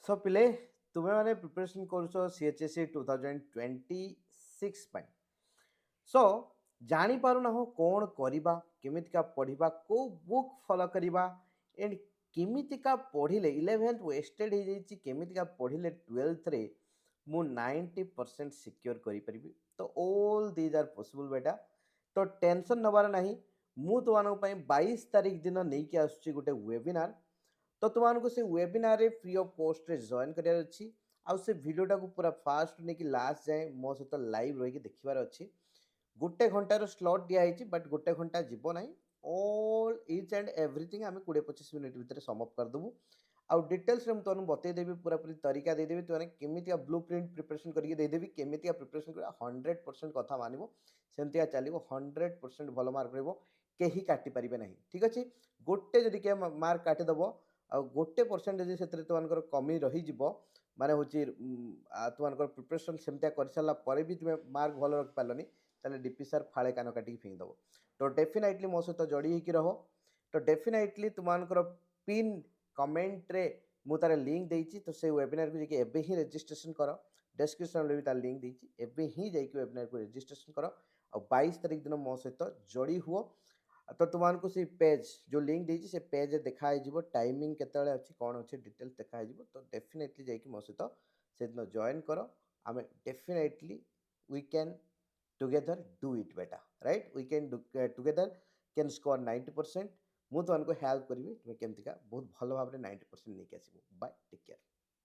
सो पिले तुमे माने प्रिपरेशन करूछ सीएचएससी 2026 पाई सो जानी पारु ना हो कौन करिबा केमितिका पढ़िबा को बुक फॉलो करिबा एंड केमितिका पढ़िले 11th वेस्टेड हो जाइछि केमितिका पढ़िले 12th रे मु 90% सिक्योर करि परिबी तो ऑल दीज आर पॉसिबल बेटा तो टेंशन नबार नाही मु तुमानको पई 22 तारिख दिन नै कि आसुछि गोटे वेबिनार तो तुमको से वेबिनार रे फ्री ऑफ कॉस्ट रे जॉइन करार अच्छी आउ से वीडियोटा को पूरा फास्ट नहीं कि लास्ट जाए मो सहित लाइव रही देखिबार अच्छी गोटे घंटार स्लॉट दिखाई बट गोटे घंटा जीव ना ऑल इच एंड एवरीथिंग आम 20-25 मिनिट भितर समअप करदेबू आउ डिटेल्स में तुमको बतईदेवी पूरा पूरी तरीका देदेवी तुमने केमितिया ब्लू प्रिंट प्रिपरेशन करके देदेवी केमितिया प्रिपरेशन कर 100% कथा मानिबो सेमतिया चलिबो 100% भल मार्क रहिबो केही काटी परिबे नहीं ठीक अच्छे गोटे जदि के मार्क काटिदेव आ गोटे परसेंटेज से तुमको कमी रही माने हूँ तुमको प्रिपरेशन सेमतिया कर सारा पर भी तुम्हें मार्क भल रखि पारलनी ताले डीपी सर फाड़े कान काटिक फिंग दब तो डेफिनेटली मो सहित जोड़ी होकर रह तो डेफिनेटली तुमको पिन कमेंट रे मु तार लिंक देती तो से वेबिनार को जाकि एबे ही रजिस्ट्रेशन कर डिस्क्रिप्शन में भी तार लिंक देती एबे ही जाकि वेबिनार को रजिस्ट्रेशन कर आ 22 तारिख दिन मो सहित जोड़ी हुआ तो तुमको से पेज जो लिंक देती से पेज देखाई टाइमिंग केतले अच्छी कौन अच्छे डिटेल्स देखाई तो डेफिनेटली जाकि मो सहित से दिन जॉइन कर आम definitely we can together do it बेटा right we can together can score 90% मुझे तुमको हेल्प करी तुम्हें केमतिका बहुत भल भाव 90% नहीं आसो बाय टेक केयर।